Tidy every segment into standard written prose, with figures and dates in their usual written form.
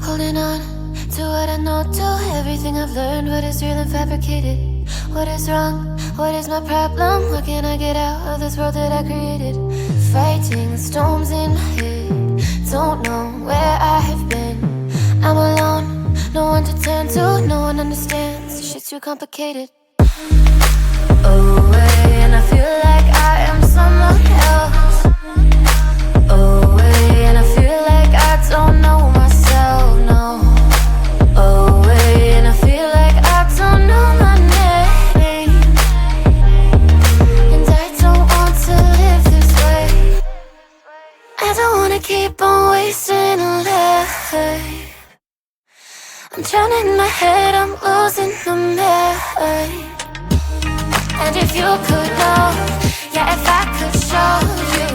Holding on to what I know, to everything I've learned. What is real and fabricated? What is wrong? What is my problem? How can I get out of this world that I created? Fighting storms in my head, don't know where I have been. I'm alone, no one to turn to, no one understands. This shit's too complicated. Away, and I feel like I am someone else. Away, and I feel like I don't know myself, no. Away, and I feel like I don't know my name. And I don't want to live this way. I don't wanna keep on wasting a life. I'm drowning in my head, I'm losing the mind. And if you could know, yeah, if I could show you,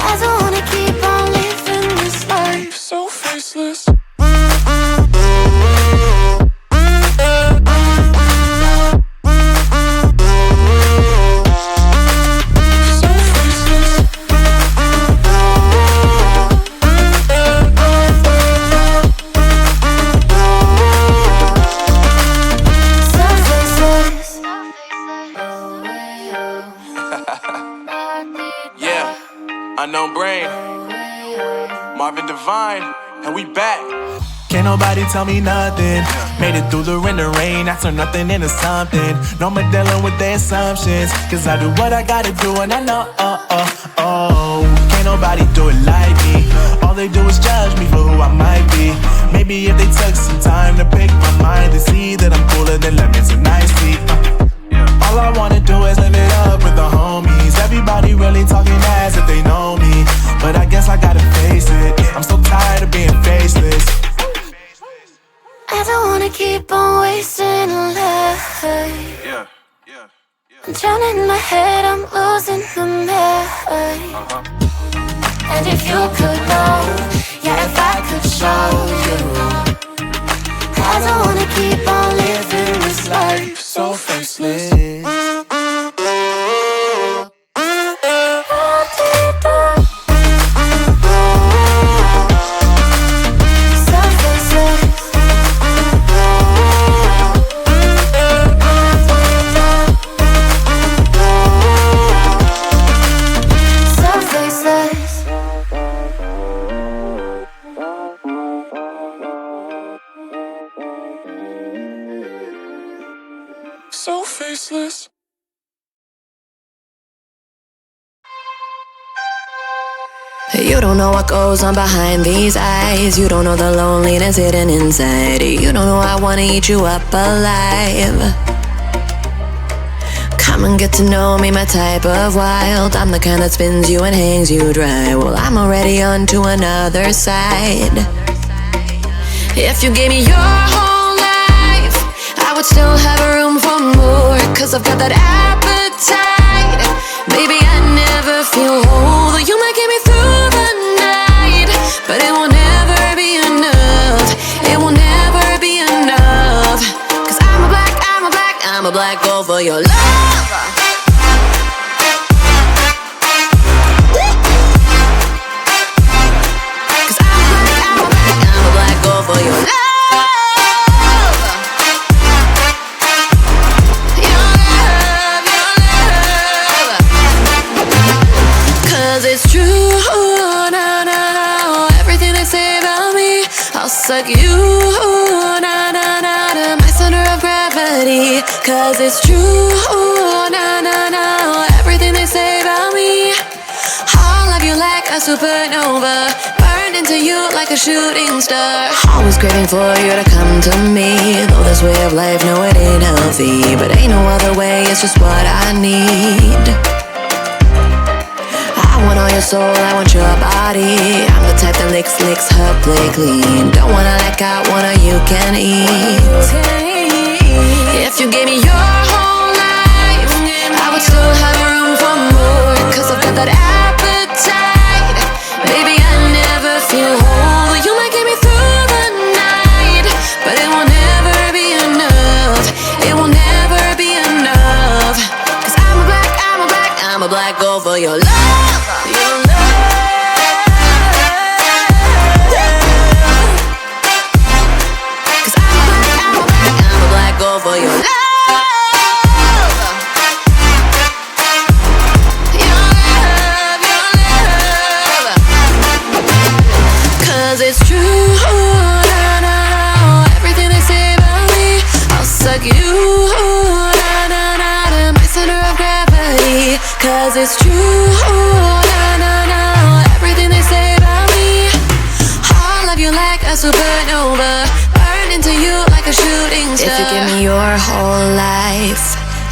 I don't wanna keep on living this life so faceless. Unknown Brain, Marvin Divine, and we back. Can't nobody tell me nothing. Made it through the rain and rain, I turn nothing into something. No more dealing with their assumptions, cause I do what I gotta do and I know, can't nobody do it like me. All they do is judge me for who I might be. Maybe if they took some time to pick my mind, they see that I'm cooler than lemons and iced tea. All I wanna do is live it up with the homies. Everybody really talking as if they know me, but I guess I gotta face it. I'm so tired of being faceless. I don't wanna keep on wasting a life. I'm drowning in my head, I'm losing the mind. And if you could know, yeah, if I could show you, I don't wanna keep on living this life so faceless. So faceless. You don't know what goes on behind these eyes. You don't know the loneliness hidden inside. You don't know I wanna eat you up alive. Come and get to know me, my type of wild. I'm the kind that spins you and hangs you dry. Well, I'm already on to another side. If you gave me your whole life, I would still have room for more, cause I've got that appetite. Baby, I never feel whole. You might get me through the night, but it will never be enough. It will never be enough. Cause I'm a black gold for your love. Cause I'm a black gold for your love. It's true, no, everything they say about me, I'll suck you, to my center of gravity. Cause it's true, no, everything they say about me, I'll love you like a supernova, burned into you like a shooting star. Always craving for you to come to me, though this way of life, no, it ain't healthy, but ain't no other way, it's just what I need. I want all your soul, I want your body. I'm the type that licks her play clean. Don't wanna let go, one of you can eat. If you gave me your whole life, I would still have room for more, cause I've got that appetite. Baby, I never feel whole. You might get me through the night, but it will never be enough. It will never be enough. Cause I'm a black gold for your love. Your love. 'cause it's true. No, no, no, everything they say about me. I'll love you like a supernova, burn into you like a shooting star. If you give me your whole life,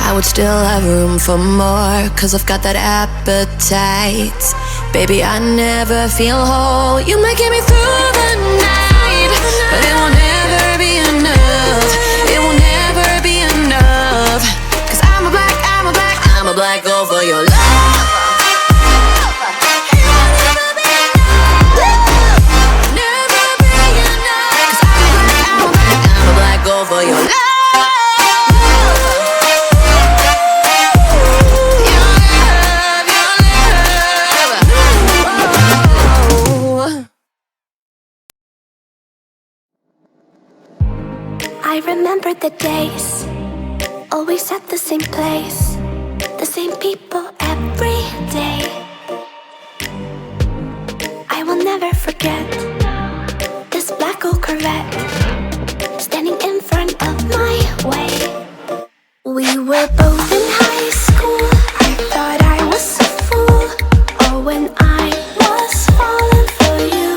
I would still have room for more, 'cause I've got that appetite. Baby, I never feel whole. You might get me through the night, but it will never be enough. It will never be enough, 'cause I'm a black girl for your love. Never be enough, 'cause I'm a black girl for your love. I remember the days, always at the same place, the same people every day. I will never forget this black old Corvette standing in front of my way. We were both in high school. I thought I was a fool. Oh, when I was falling for you.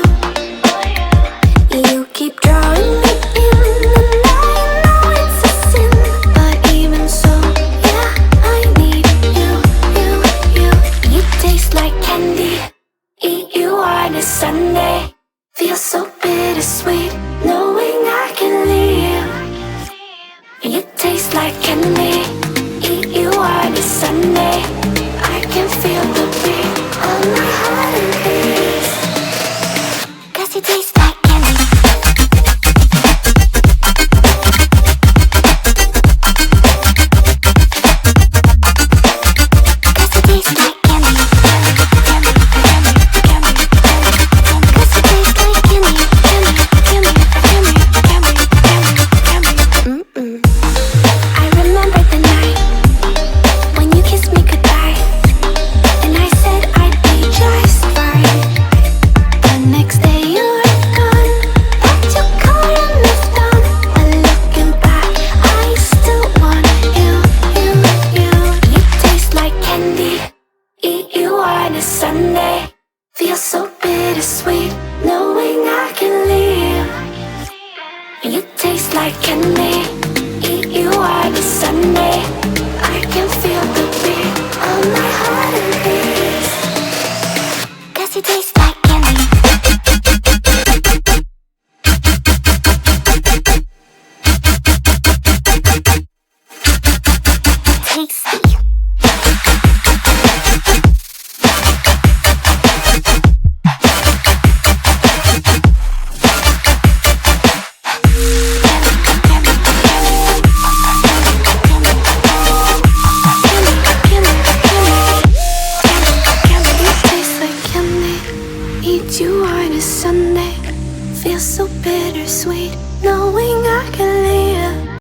You keep drawing me in, and I know it's a sin, but even so, yeah, I need you, you, you. You taste like candy, eat you on a Sunday. Feels so bittersweet, knowing I can leave. You taste like candy, eat you on a Sunday. I can feel the beat on my heart and beats, 'cause you taste like candy. Sunday feels so bittersweet, knowing I can leave. You taste like candy, eat you on a Sunday. I can feel the beat on my heart and beats, 'cause you taste